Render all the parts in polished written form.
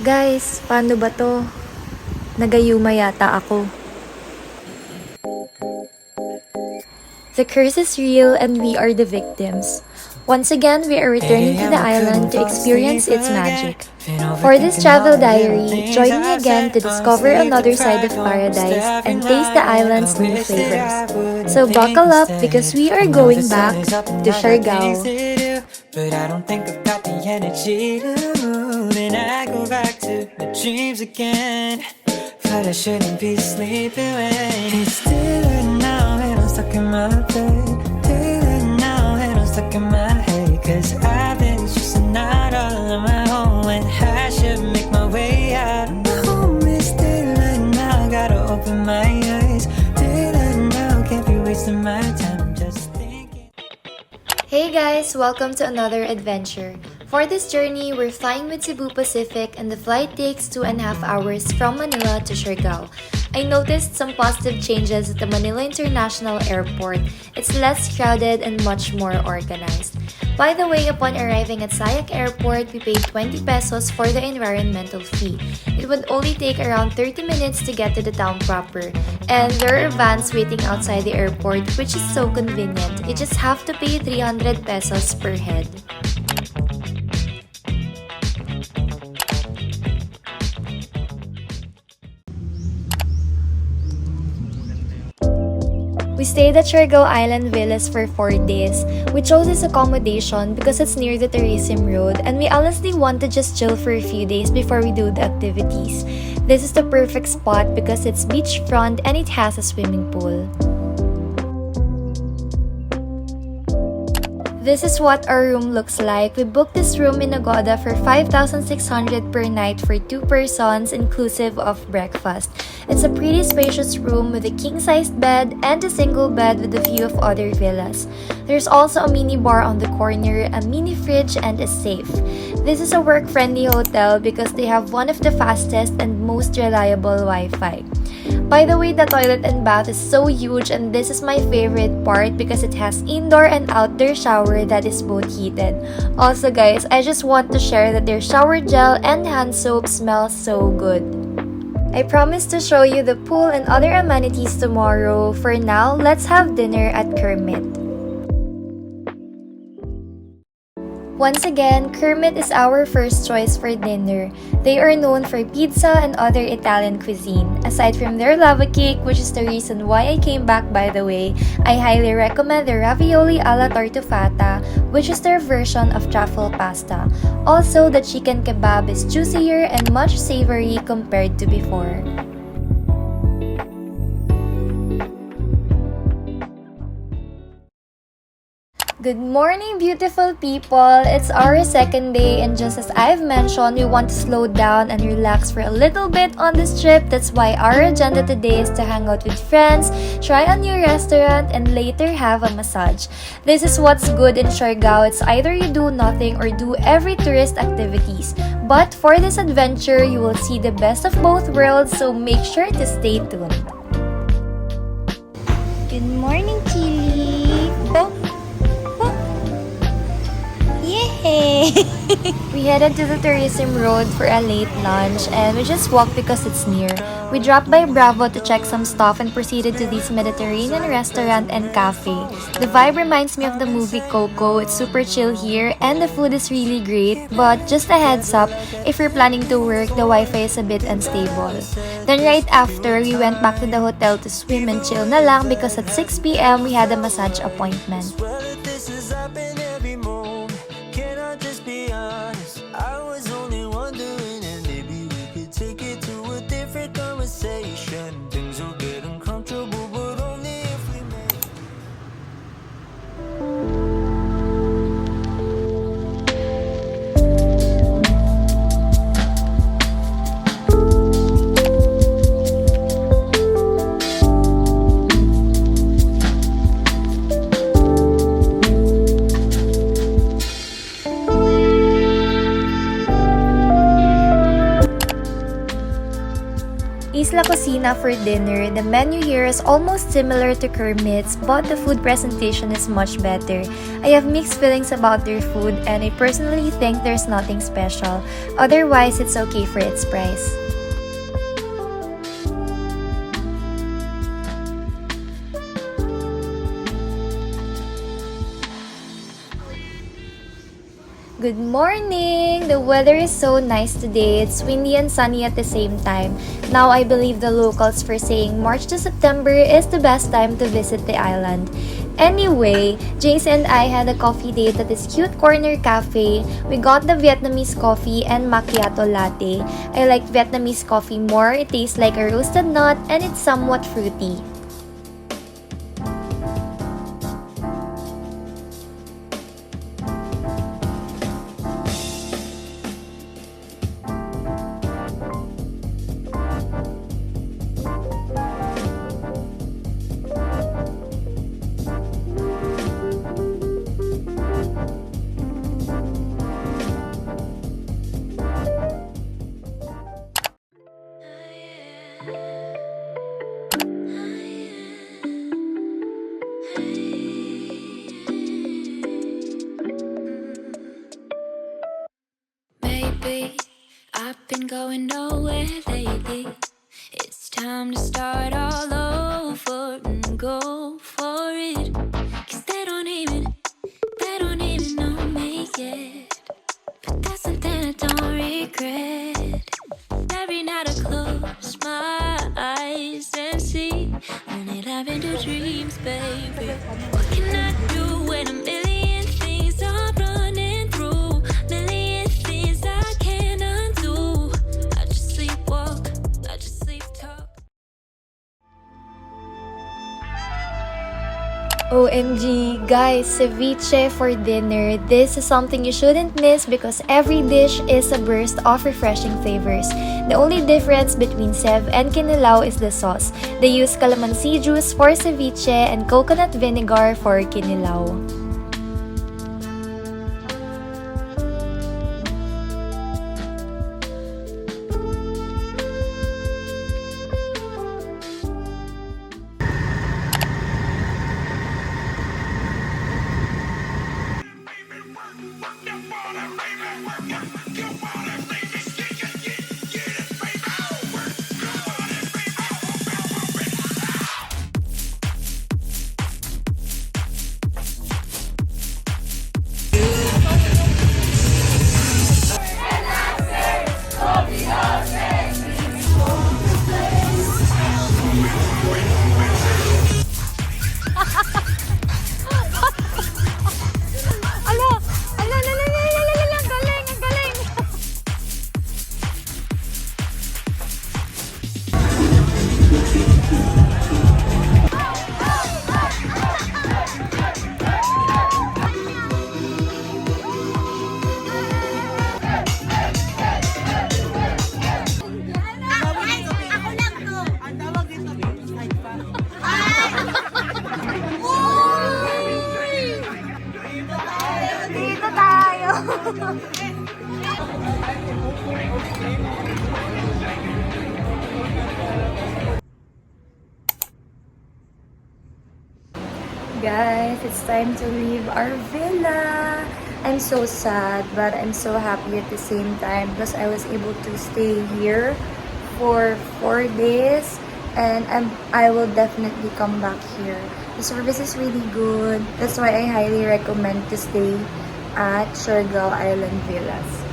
Guys, paano ba to? Nagayuma yata ako. The curse is real and we are the victims. Once again, we are returning to the island to experience its magic. For this travel diary, join me again to discover another side of paradise and taste the island's new flavors. So buckle up because we are going back to Siargao. But I don't think I've got the energy to move, and I go back to my dreams again. But I shouldn't be sleeping when it's still now and I'm stuck in my bed. Still now and I'm stuck in my head, 'cause I've been stressing out all on my own when I should make my way out. My home is still now, gotta open my eyes. Still now, can't be wasting my time just thinking. Hey guys, welcome to another adventure. For this journey, we're flying with Cebu Pacific and the flight takes 2.5 hours from Manila to Siargao. I noticed some positive changes at the Manila International Airport. It's less crowded and much more organized. By the way, upon arriving at Siargao Airport, we paid 20 pesos for the environmental fee. It would only take around 30 minutes to get to the town proper. And there are vans waiting outside the airport, which is so convenient. You just have to pay 300 pesos per head. We stayed at Siargao Island Villa for 4 days. We chose this accommodation because it's near the tourism road and we honestly want to just chill for a few days before we do the activities. This is the perfect spot because it's beachfront and it has a swimming pool. This is what our room looks like. We booked this room in Agoda for 5,600 per night for 2 persons inclusive of breakfast. It's a pretty spacious room with a king-sized bed and a single bed with a view of other villas. There's also a mini bar on the corner, a mini fridge, and a safe. This is a work-friendly hotel because they have one of the fastest and most reliable Wi-Fi. By the way, the toilet and bath is so huge and this is my favorite part because it has indoor and outdoor shower that is both heated. Also guys, I just want to share that their shower gel and hand soap smell so good. I promise to show you the pool and other amenities tomorrow. For now, let's have dinner at Kermit. Once again, Kermit is our first choice for dinner. They are known for pizza and other Italian cuisine. Aside from their lava cake, which is the reason why I came back by the way, I highly recommend the ravioli alla tortufata, which is their version of truffle pasta. Also, the chicken kebab is juicier and much savory compared to before. Good morning, beautiful people! It's our second day and just as I've mentioned, we want to slow down and relax for a little bit on this trip. That's why our agenda today is to hang out with friends, try a new restaurant, and later have a massage. This is what's good in Siargao. It's either you do nothing or do every tourist activities. But for this adventure, you will see the best of both worlds, so make sure to stay tuned. Good morning, Chili! We headed to the tourism road for a late lunch and we just walked because it's near. We dropped by Bravo to check some stuff and proceeded to this Mediterranean restaurant and cafe. The vibe reminds me of the movie Coco. It's super chill here and the food is really great, but just a heads up, if you're planning to work, the Wi-Fi is a bit unstable. Then right after, we went back to the hotel to swim and chill na lang because at 6 p.m. we had a massage appointment. Just be honest, I was only wondering, and maybe we could take it to a different conversation. Things will get uncomfortable, but only if we make choose La Cusina for dinner. The menu here is almost similar to Kermit's, but the food presentation is much better. I have mixed feelings about their food, and I personally think there's nothing special. Otherwise, it's okay for its price. Good morning! The weather is so nice today. It's windy and sunny at the same time. Now I believe the locals for saying March to September is the best time to visit the island. Anyway, Jace and I had a coffee date at this cute corner cafe. We got the Vietnamese coffee and macchiato latte. I like Vietnamese coffee more. It tastes like a roasted nut and it's somewhat fruity. I've been going nowhere lately. It's time to start all over and go for it. 'Cause they don't even know me yet. But that's something I don't regret. Every night I close my eyes and see only live into dreams, baby. What can I do when a million things are running through? Million things I can't undo. I just sleepwalk, I just sleep talk. OMG, guys, ceviche for dinner. This is something you shouldn't miss because every dish is a burst of refreshing flavors. The only difference between cev and kinilaw is the sauce. They use calamansi juice for ceviche and coconut vinegar for kinilaw. Guys, it's time to leave our villa. I'm so sad, but I'm so happy at the same time because I was able to stay here for 4 days and I will definitely come back here. The service is really good. That's why I highly recommend to stay at Siargao Island Villas.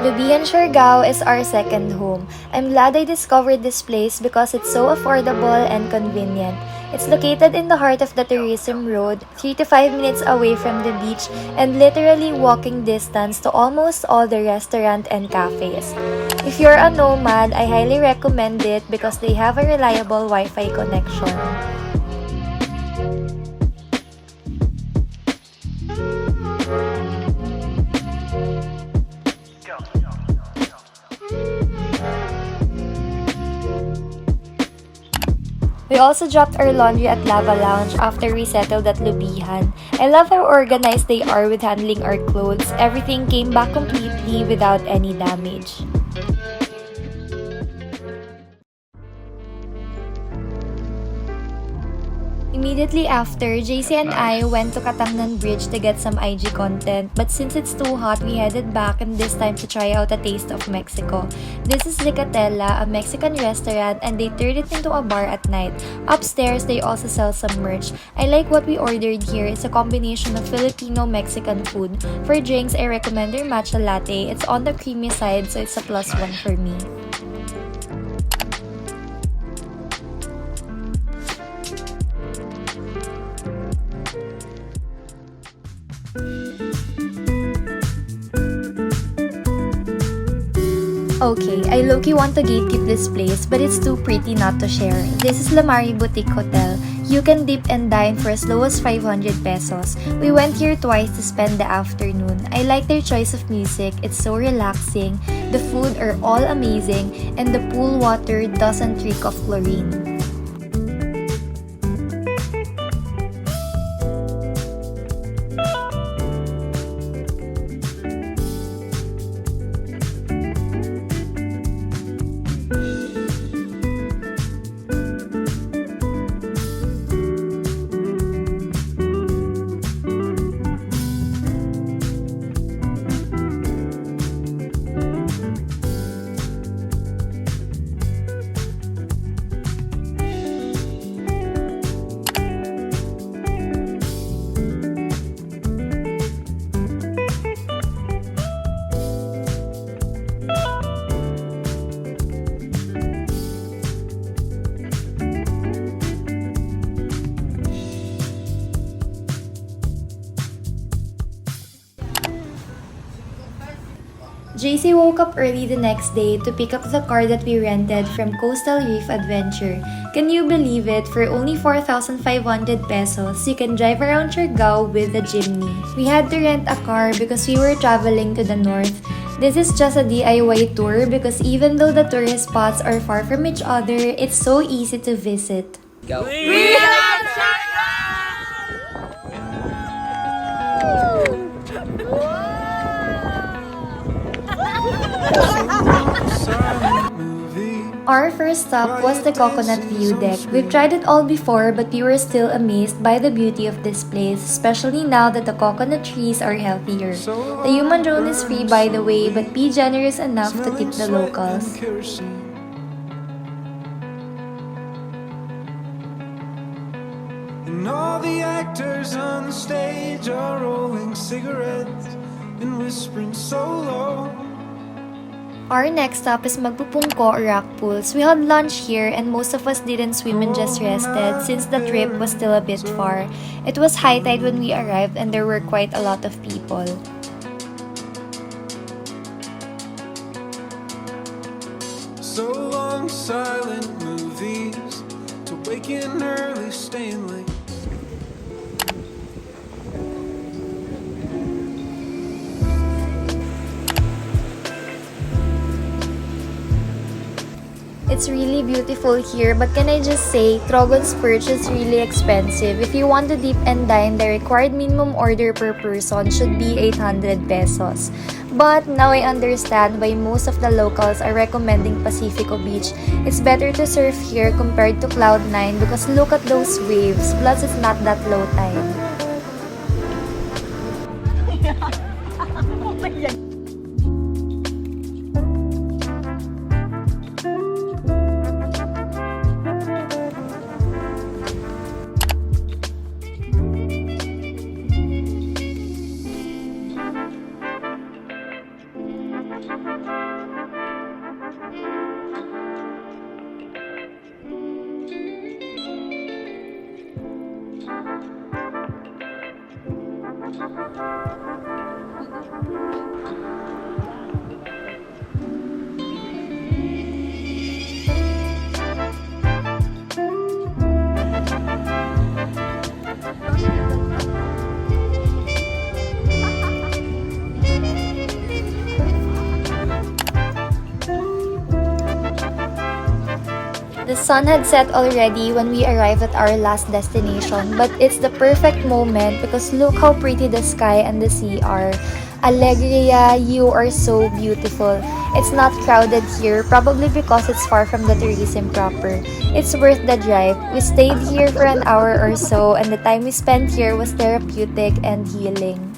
Lubian Siargao is our second home. I'm glad I discovered this place because it's so affordable and convenient. It's located in the heart of the tourism road, 3 to 5 minutes away from the beach, and literally walking distance to almost all the restaurant and cafes. If you're a nomad, I highly recommend it because they have a reliable Wi-Fi connection. We also dropped our laundry at Lava Lounge after we settled at Lubihan. I love how organized they are with handling our clothes. Everything came back completely without any damage. Immediately after, JC and I went to Katangnan Bridge to get some IG content, but since it's too hot, we headed back and this time to try out a taste of Mexico. This is Licatela, a Mexican restaurant, and they turned it into a bar at night. Upstairs, they also sell some merch. I like what we ordered here. It's a combination of Filipino-Mexican food. For drinks, I recommend their matcha latte. It's on the creamy side, so it's a +1 for me. Okay, I low-key want to gatekeep this place, but it's too pretty not to share. This is Lamari Boutique Hotel. You can dip and dine for as low as 500 pesos. We went here twice to spend the afternoon. I like their choice of music. It's so relaxing. The food are all amazing, and the pool water doesn't reek of chlorine. JC woke up early the next day to pick up the car that we rented from Coastal Reef Adventure. Can you believe it? For only 4,500 pesos, you can drive around Siargao with the Jimny. We had to rent a car because we were traveling to the north. This is just a DIY tour because even though the tourist spots are far from each other, it's so easy to visit. Go. We love Our first stop was the Coconut View Deck. We've tried it all before, but we were still amazed by the beauty of this place, especially now that the coconut trees are healthier. The human drone is free, by the way, but be generous enough to tip the locals. And all the actors on the stage are rolling cigarettes and whispering so low. Our next stop is Magpupungko Rock Pools. We had lunch here and most of us didn't swim and just rested since the trip was still a bit far. It was high tide when we arrived and there were quite a lot of people. So long silent movies to waking early, staying late. It's really beautiful here, but can I just say, Trogon's perch is really expensive. If you want to dip and dine, the required minimum order per person should be 800 pesos. But now I understand why most of the locals are recommending Pacifico Beach. It's better to surf here compared to Cloud9 because look at those waves, plus it's not that low tide. The sun had set already when we arrived at our last destination, but it's the perfect moment because look how pretty the sky and the sea are. Alegria, you are so beautiful. It's not crowded here, probably because it's far from the tourism proper. It's worth the drive. We stayed here for an hour or so, and the time we spent here was therapeutic and healing.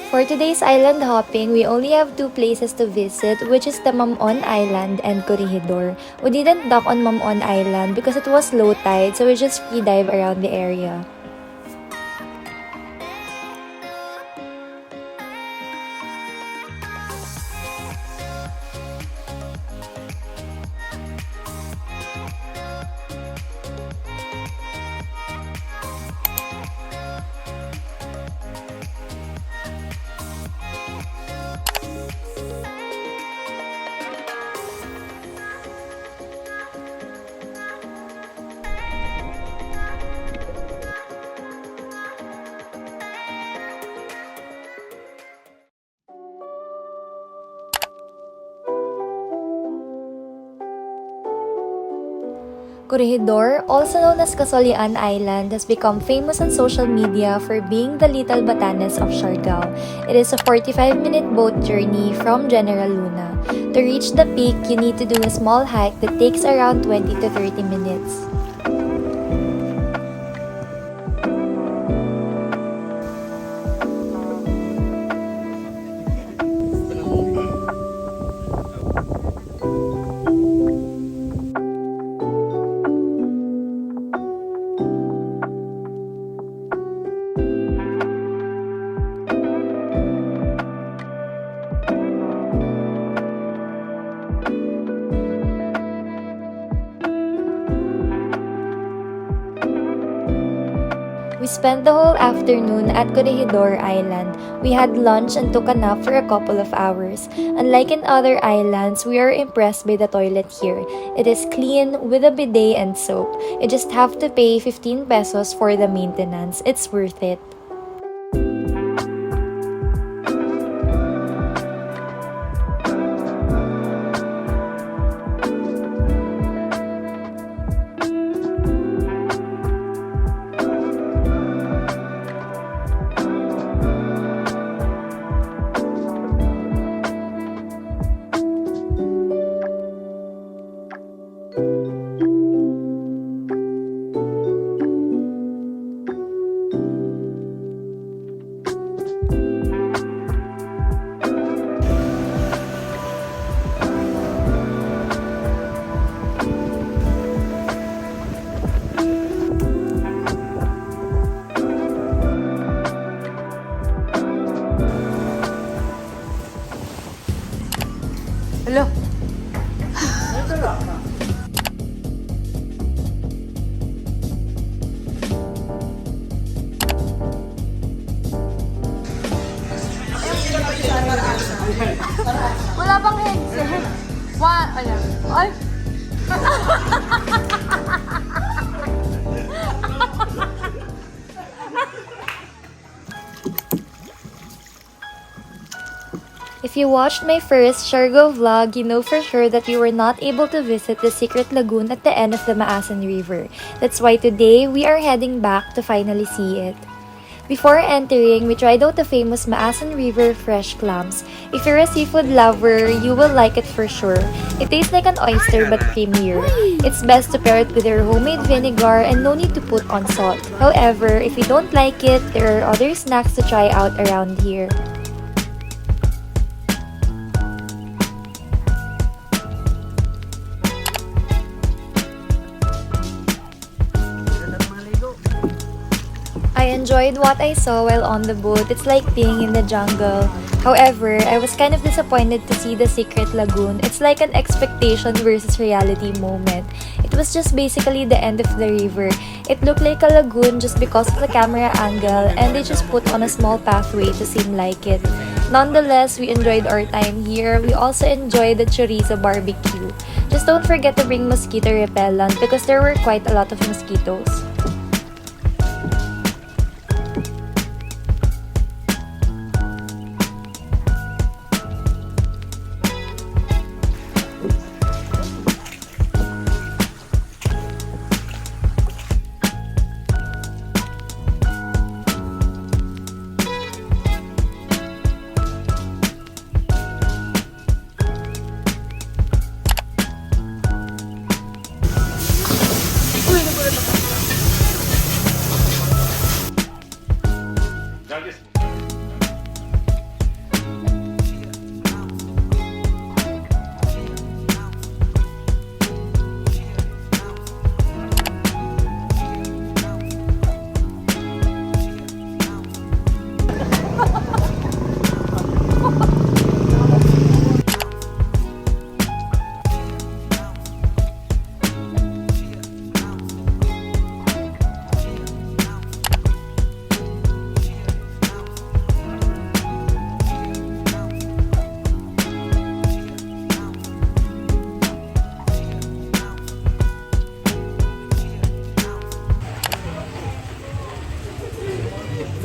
For today's island hopping, we only have two places to visit, which is the Mamon Island and Corregidor. We didn't dock on Mamon Island because it was low tide, so we just free dive around the area. Corregidor, also known as Kulayan Island, has become famous on social media for being the Little Batanes of Siargao. It is a 45-minute boat journey from General Luna. To reach the peak, you need to do a small hike that takes around 20 to 30 minutes. We spent the whole afternoon at Corregidor Island. We had lunch and took a nap for a couple of hours. Unlike in other islands, we are impressed by the toilet here. It is clean with a bidet and soap. You just have to pay 15 pesos for the maintenance. It's worth it. Hello. Wala pang headset. Ayan. Ay! If you watched my first Siargao vlog, you know for sure that we were not able to visit the secret lagoon at the end of the Maasin River. That's why today we are heading back to finally see it. Before entering, we tried out the famous Maasin River fresh clams. If you're a seafood lover, you will like it for sure. It tastes like an oyster but creamier. It's best to pair it with your homemade vinegar and no need to put on salt. However, if you don't like it, there are other snacks to try out around here. I enjoyed what I saw while on the boat. It's like being in the jungle. However, I was kind of disappointed to see the secret lagoon. It's like an expectation versus reality moment. It was just basically the end of the river. It looked like a lagoon just because of the camera angle, and they just put on a small pathway to seem like it. Nonetheless, we enjoyed our time here. We also enjoyed the chorizo barbecue. Just don't forget to bring mosquito repellent because there were quite a lot of mosquitoes.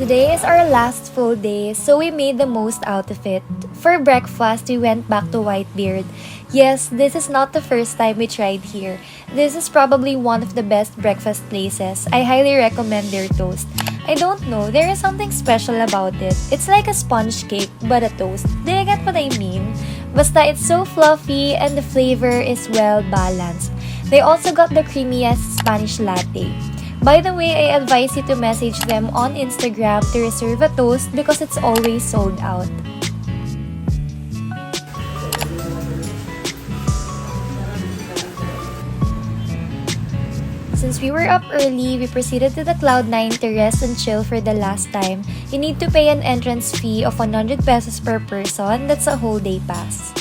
Today is our last full day, so we made the most out of it. For breakfast, we went back to Whitebeard. Yes, this is not the first time we tried here. This is probably one of the best breakfast places. I highly recommend their toast. I don't know, there is something special about it. It's like a sponge cake, but a toast. Do you get what I mean? Basta it's so fluffy and the flavor is well balanced. They also got the creamiest Spanish latte. By the way, I advise you to message them on Instagram to reserve a toast because it's always sold out. Since we were up early, we proceeded to the Cloud9 to rest and chill for the last time. You need to pay an entrance fee of 100 pesos per person. That's a whole day pass.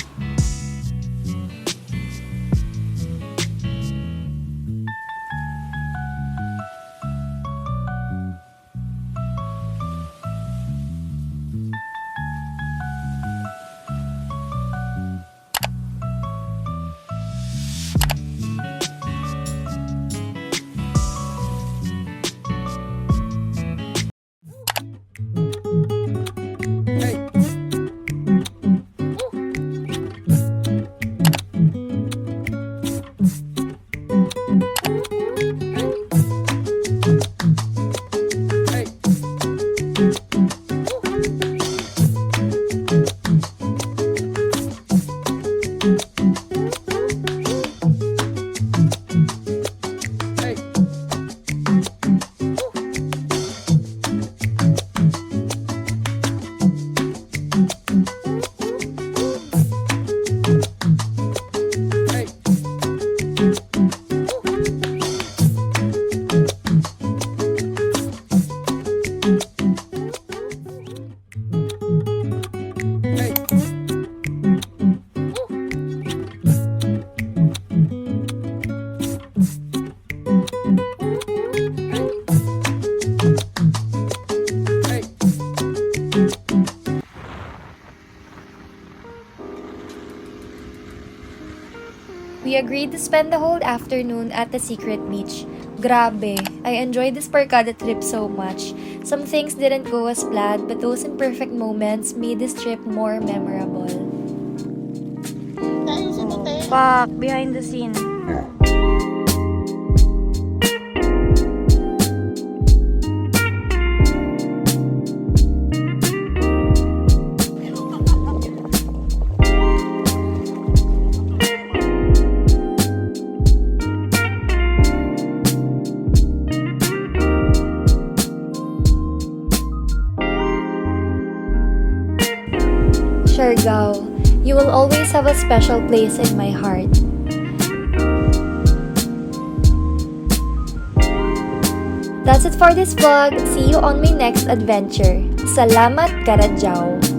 We agreed to spend the whole afternoon at the secret beach. Grabe, I enjoyed this Barkada trip so much. Some things didn't go as planned, but those imperfect moments made this trip more memorable. Fuck, behind the scene. Siargao, you will always have a special place in my heart. That's it for this vlog. See you on my next adventure. Salamat Karadjaw!